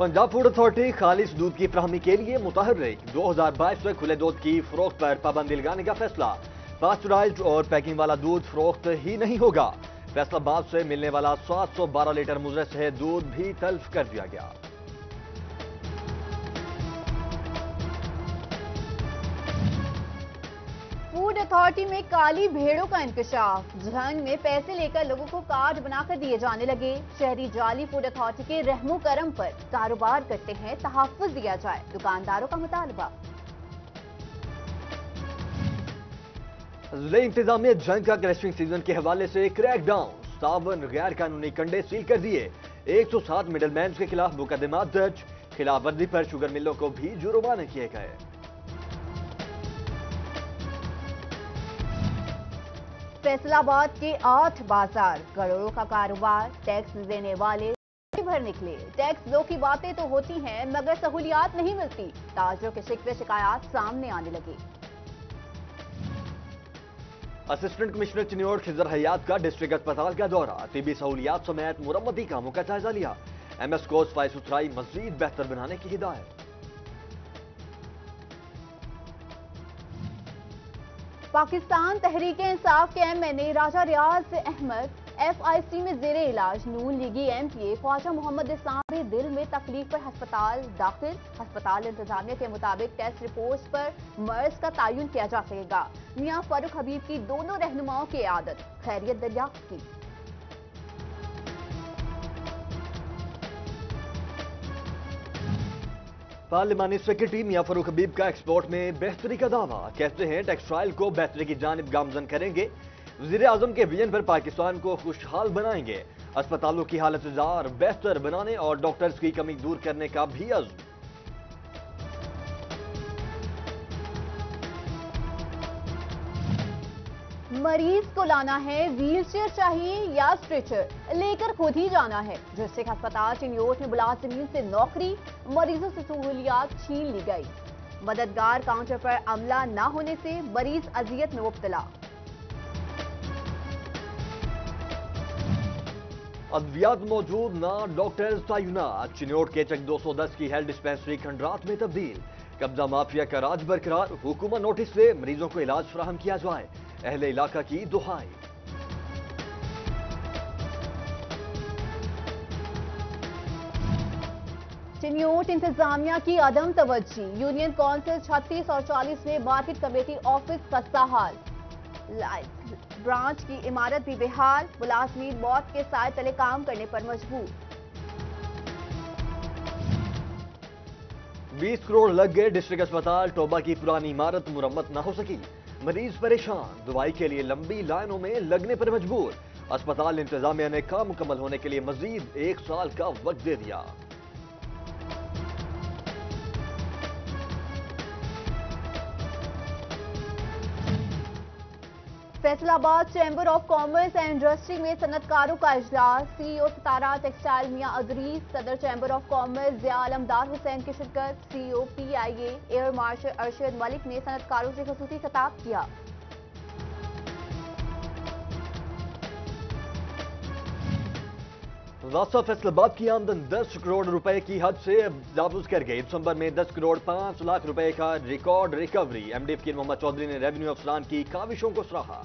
Punjab food authority खालिस दूध की फराहमी के लिए मुतहर्रिक 2022 से खुले दूध की फरोख्त पर पाबंदी लगाने का फैसला। पास्चराइज्ड और पैकिंग वाला दूध फरोख्त ही नहीं होगा। फैसलाबाद से मिलने वाला 712 लीटर मुजरे से दूध भी तल्फ कर दिया गया। फूड अथॉरिटी में काली भेड़ों का इंकशाफ। झंग में पैसे लेकर लोगों को कार्ड बनाकर दिए जाने लगे। शहरी जाली फूड अथॉरिटी के रहमो करम पर कारोबार करते हैं, तहफ्फुज दिया जाए, दुकानदारों का मुतालबा। जिले इंतजामिया जंग का क्रशिंग सीजन के हवाले से क्रैकडाउन। 57 गैर कानूनी कंडे सील कर दिए। 107 मिडलमैन के खिलाफ मुकदमा दर्ज। खिलाफ वर्जी पर शुगर मिलों को भी जुर्माने किए गए। फैसलाबाद के 8 बाजार, करोड़ों का कारोबार। टैक्स देने वाले भर निकले। टैक्स दो की बातें तो होती हैं मगर सहूलियात नहीं मिलती। ताजरों के शिकवे शिकायत सामने आने लगी। असिस्टेंट कमिश्नर चिन्योट खिजर हयात का डिस्ट्रिक्ट अस्पताल का दौरा। तिबी सहूलियात समेत मुरम्मती कामों का जायजा लिया। एमएस को सफाई सुथराई मजीद बेहतर बनाने की हिदायत। पाकिस्तान तहरीके इंसाफ के एमएनए राजा रियाज अहमद एफआईसी में जेरे इलाज। नून लीगी एमपीए ख्वाजा मोहम्मद इस्लामी दिल में तकलीफ पर अस्पताल दाखिल। अस्पताल इंतजामिया के मुताबिक टेस्ट रिपोर्ट्स पर मर्ज का तयन किया जा सकेगा। मियां फारूक हबीब की दोनों रहनुमाओं की आदत खैरियत दरियाफ्त की। पार्लिमानी सेक्रेटरी मियां फारूक हबीब का एक्सपोर्ट में बेहतरी का दावा। कहते हैं टेक्सटाइल को बेहतरी की जानिब गामजन करेंगे। वजीर आजम के विजन पर पाकिस्तान को खुशहाल बनाएंगे। अस्पतालों की हालत बेहतर बनाने और डॉक्टर्स की कमी दूर करने का भी अज़्म। मरीज को लाना है, व्हीलचेयर चाहिए या स्ट्रेचर, लेकर खुद ही जाना है। डिस्ट्रिक्ट अस्पताल चिन्योट में मुलाजिमीन से नौकरी, मरीजों से सहूलियात छीन ली गई। मददगार काउंटर पर अमला न होने से मरीज अजियत में मुब्तला। अद्वियात मौजूद ना, डॉक्टर्स तैनात। चिन्योट के चक 210 की हेल्थ डिस्पेंसरी खंडरात में तब्दील। कब्जा माफिया का राज बरकरार। हुकूमत नोटिस से मरीजों को इलाज फराहम किया जाए, अहले इलाका की दुहाई। चिन्योट इंतजामिया की अदम तवज्जी। यूनियन काउंसिल 36 और 40 में मार्केट कमेटी ऑफिस खस्ता हाल। ब्रांच की इमारत भी बेहाल। मुलाजमीन मौत के साए तले काम करने पर मजबूर। 20 करोड़ लग गए। डिस्ट्रिक्ट अस्पताल टोबा की पुरानी इमारत मुरम्मत न हो सकी। मरीज परेशान। दवाई के लिए लंबी लाइनों में लगने पर मजबूर। अस्पताल इंतजामिया ने काम मुकम्मल होने के लिए मजीद 1 साल का वक्त दे दिया। Faisalabad chamber of commerce and industry में सनतकारों का इजलास। सीईओ सितारा टेक्सटाइल मियां अदरीस, सदर chamber of commerce Zia Alamdar Hussain की शिरकत। CEO PIA air marshal Arshad Malik ने सनतकारों से खसूसी खिताब किया। रास्ता फैसलाबाद की आमदन 10 करोड़ रुपए की हद से जाबूज कर गई। दिसंबर में 10 करोड़ 5 लाख रुपए का रिकॉर्ड रिकवरी। एमडी फकीर मोहम्मद चौधरी ने रेवेन्यू अफसरान की काविशों को सराहा।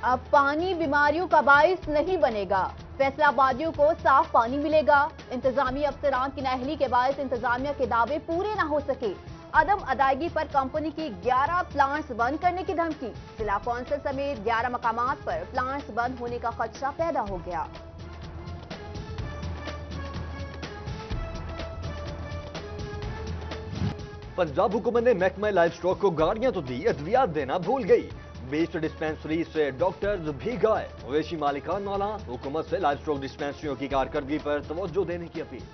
अब पानी बीमारियों का बाइस नहीं बनेगा। फैसलाबादियों को साफ पानी मिलेगा। इंतजामी अफसरान की नाअहली के बायस इंतजामिया के दावे पूरे न हो सके। अदम अदायगी पर कंपनी की 11 प्लांट्स बंद करने की धमकी। जिला कौंसिल समेत 11 मकामात पर प्लांट्स बंद होने का खदशा पैदा हो गया। पंजाब हुकूमत ने महकमा लाइव स्टॉक को गाड़ियां तो दी, अद्वियात देना भूल गई। 20 डिस्पेंसरी से डॉक्टर्स भी गए। मवेशी मालिकान वाला हुकूमत से लाइव स्टॉक डिस्पेंसरियों की कारकर्दगी पर तवज्जो देने की अपील।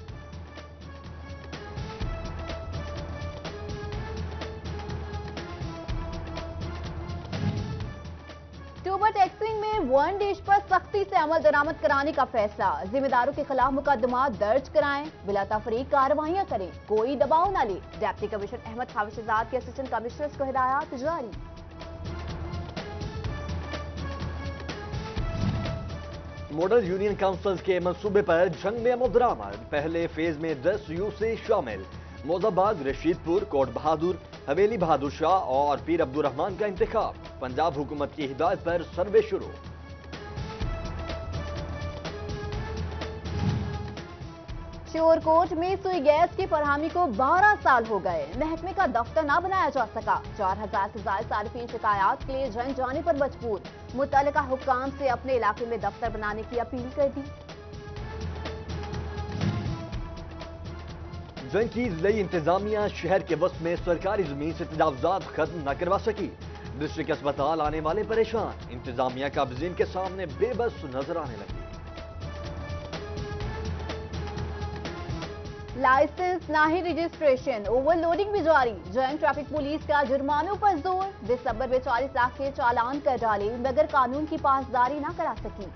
टूबर टैक्सिंग में वन डिश पर सख्ती से अमल दरामद कराने का फैसला। जिम्मेदारों के खिलाफ मुकदमा दर्ज कराएं, बिला तफरीक कार्रवाइयां करें, कोई दबाव न ले। डिप्टी कमिश्नर अहमद हाफिजाद के असिस्टेंट कमिश्नर्स को हिदायत जारी। मॉडल यूनियन काउंसिल्स के मंसूबे पर जंग में अमल दरामद। पहले फेज में 10 यूसी शामिल। मोजाबाद, रशीदपुर, कोट बहादुर, हवेली बहादुर शाह और पीर अब्दुर्रहमान का इंतखाब। पंजाब हुकूमत की हिदायत पर सर्वे शुरू। श्योरकोट में सुई गैस की फरहमी को 12 साल हो गए। महकमे का दफ्तर न बनाया जा सका। 4000 से ज्यादा सार्फिन शिकायत के लिए जंग जाने पर मजबूर। मुतल्लिका हुक्काम से अपने इलाके में दफ्तर बनाने की अपील कर दी। जंग की जिले इंतजामिया शहर के वस्त में सरकारी जमीन से तजावुजात खत्म न करवा सकी। डिस्ट्रिक्ट अस्पताल आने वाले परेशान। इंतजामिया काबिजीन के सामने बेबस नजर आने लगी। लाइसेंस ना ही रजिस्ट्रेशन, ओवरलोडिंग भी जारी। जॉइंट ट्रैफिक पुलिस का जुर्मानों पर जोर। दिसंबर में 40 लाख के चालान कर डाले मगर कानून की पासदारी ना करा सकी।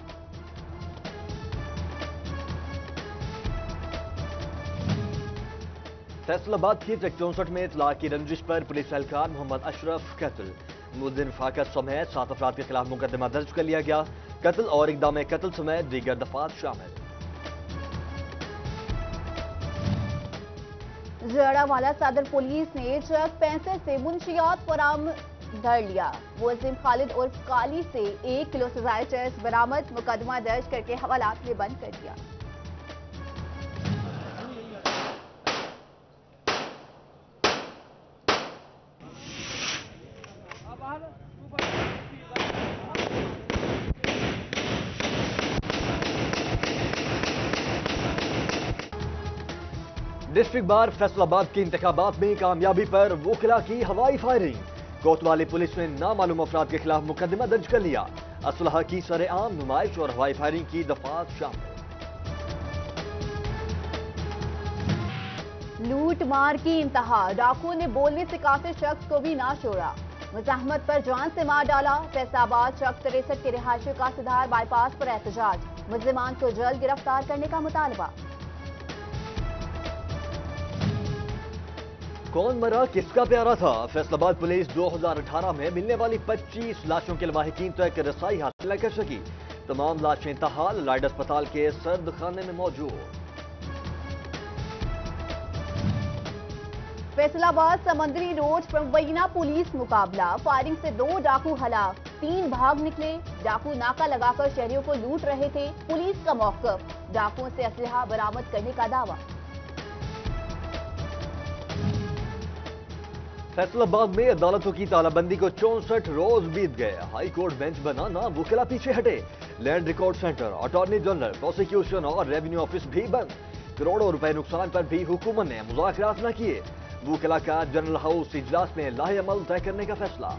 फैसलाबाद की ट्रक 64 में इतलाक की रंजिश पर पुलिस एहलकार मोहम्मद अशरफ कत्ल। मुलजिम फाकत समेत 7 अफराद के खिलाफ मुकदमा दर्ज कर लिया गया। कत्ल और इक़दाम कत्ल समेत दीगर दफात शामिल। जड़ावाला सदर पुलिस ने ट्रक 65 से मुंशियात बरामद धर लिया। मुलजिम खालिद उर्फ काली से 1 किलो से ज्यादा चरस बरामद। मुकदमा दर्ज करके हवालात में बंद कर दिया। डिस्ट्रिक्ट बार फैसलाबाद के इंतखाबात में कामयाबी पर वोकला की हवाई फायरिंग। कोतवाली पुलिस ने नामालूम अफराद के खिलाफ मुकदमा दर्ज कर लिया। असलहा की सरेआम नुमाइश और हवाई फायरिंग की दफात शामिल। लूट मार की इंतहा। डाकुओं ने बोलने से काफिर शख्स को भी ना छोड़ा। मुजाहमत पर जान से मार डाला। फैसलाबाद चक 63 के रिहायशियों का सिधार बाईपास पर एहतजाज। मुल्जिमान को जल्द गिरफ्तार करने का मुतालबा। कौन मरा किसका प्यारा था? फैसलाबाद पुलिस 2018 में मिलने वाली 25 लाशों के लवाहिकीन तक रसाई हासिल न कर सकी। तमाम लाशें ताहाल लाइड अस्पताल के सर्द खाने में मौजूद। फैसलाबाद समंदरी रोड पर मुबैना पुलिस मुकाबला। फायरिंग से 2 डाकू हलाक, 3 भाग निकले। डाकू नाका लगाकर शहरियों को लूट रहे थे। पुलिस का मौकफ। डाकुओं से असलहा बरामद करने का दावा। फैसलाबाद में अदालतों की तालाबंदी को 64 रोज बीत गए। हाई कोर्ट बेंच बनाना वकीला पीछे हटे। Land record centre, attorney general, prosecution और रेवेन्यू ऑफिस भी बंद। करोड़ों रुपए नुकसान पर भी हुकूमत ने मुज़ाकरात न किए। वकीला का जनरल हाउस इजलास में लाहे अमल तय करने का फैसला।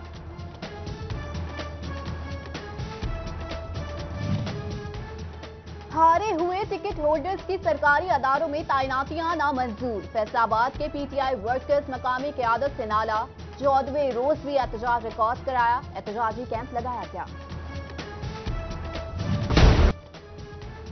हारे हुए टिकट होल्डर्स की सरकारी अदारों में तैनातियां नामंजूर। फैसलाबाद के पीटीआई वर्कर्स मकामी क़यादत से नाला। 14वें रोज भी एहतजाज रिकॉर्ड कराया। एहतजाजी कैंप लगाया गया।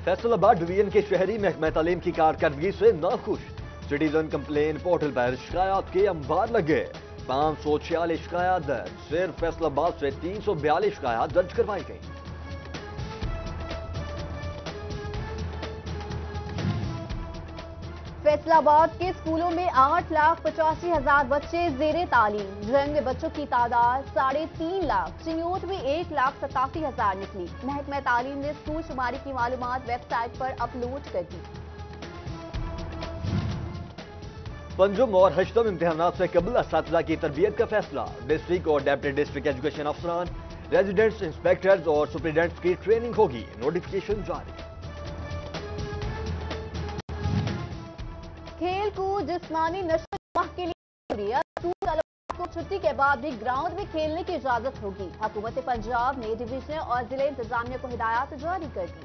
फैसलाबाद डिवीजन के शहरी महकमा तालीम की कारकर्दगी से नाखुश। सिटीजन कंप्लेन पोर्टल पर शिकायत के अंबार लग गए। 546 शिकायत दर्ज। सिर्फ फैसलाबाद से 342 शिकायत दर्ज करवाई गई। फैसलाबाद के स्कूलों में 8,85,000 बच्चे जेरे तालीम। जंग में बच्चों की तादाद 3.5 लाख। चिन्योट में 1,87,000 निकली। महकमा तालीम ने स्कूल शुमारी की मालूमात वेबसाइट पर अपलोड कर दी। पंजुम और हश्तम इम्तिहानात से कबल असातिज़ा की तरबियत का फैसला। डिस्ट्रिक्ट और डेप्टी डिस्ट्रिक्ट एजुकेशन अफसरान, रेजिडेंट्स, इंस्पेक्टर्स और सुपरिटेंडेंट्स की ट्रेनिंग होगी। नोटिफिकेशन जारी। खेल कूद जिस्मानी नशो के लिए स्कूल को छुट्टी के बाद भी ग्राउंड में खेलने की इजाजत होगी। हुकूमत पंजाब ने डिवीजन और जिले इंतजामिया को हिदायत जारी कर दी।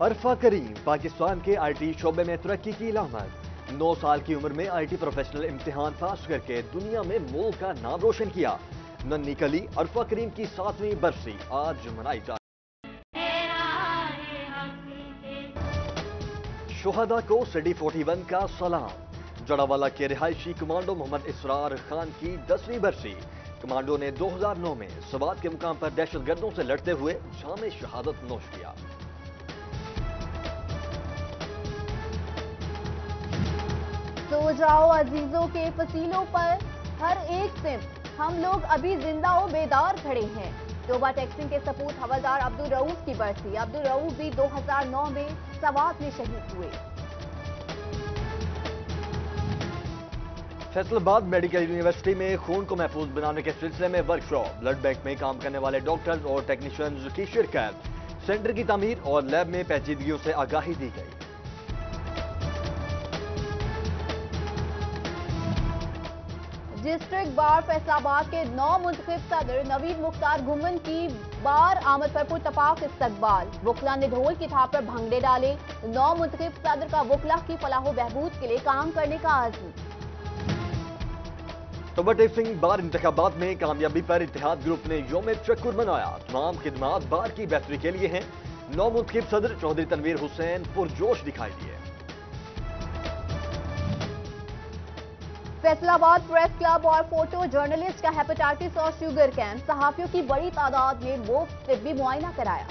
अरफा करीम पाकिस्तान के आईटी शोबे में तरक्की की इलामत। 9 साल की उम्र में आईटी प्रोफेशनल इम्तिहान पास करके दुनिया में मुल्क का नाम रोशन किया। नन्ही कली अरफा करीम की 7वीं बरसी आज मनाई जा। शुहदा को सिटी 41 का सलाम। जड़ावाला के रिहायशी कमांडो मोहम्मद इसरार खान की 10वीं बरसी। کمانڈو نے 2009 میں سوات کے مقام پر دہشت گردوں سے لڑتے ہوئے جام شہادت نوش کیا۔ سو جاؤ عزیزوں کے فصیلوں پر ہر ایک سمت، ہم لوگ ابھی زندہ و بیدار کھڑے ہیں۔ توبہ ٹیکسنگ کے سپوت حوالدار عبدالرؤوف کی برسی، عبدالرؤوف بھی 2009 میں سوات میں شہید ہوئے۔ فیصل آباد میڈیکل یونیورسٹی میں خون کو محفوظ بنانے کے سلسلے میں ورکشاپ، بلڈ بینک میں کام کرنے والے ڈاکٹرز اور ٹیکنیشینز کی شرکت، سینٹر کی تعمیر اور لیب میں پیچیدگیوں سے آگاہی دی گئی۔ ڈسٹرکٹ بار فیصل آباد کے نو منتخب صدر نوید مختار گھمن کی بار آمد پر پرتپاک استقبال، وکلا نے ڈھول کی تھاپ پر بھنگڑے ڈالے، نو منتخب صدر کا وکلا کی فلاح و بہبود کے لیے کام کرنے کا عزم۔ توبہ ٹیکسنگ بار انتخابات میں کامیابی پر اتحاد گروپ نے یوم تشکر منایا، تمام خدمات بار کی بہتری کے لیے ہیں، نو منتخب صدر چودھری تنویر حسین پرجوش دکھائی دیے۔ فیصل آباد پریس کلب اور فوٹو جرنلسٹ کا ہیپاٹائٹس اور شوگر کیمپ، صحافیوں کی بڑی تعداد میں مفت طبی معائنہ کرایا۔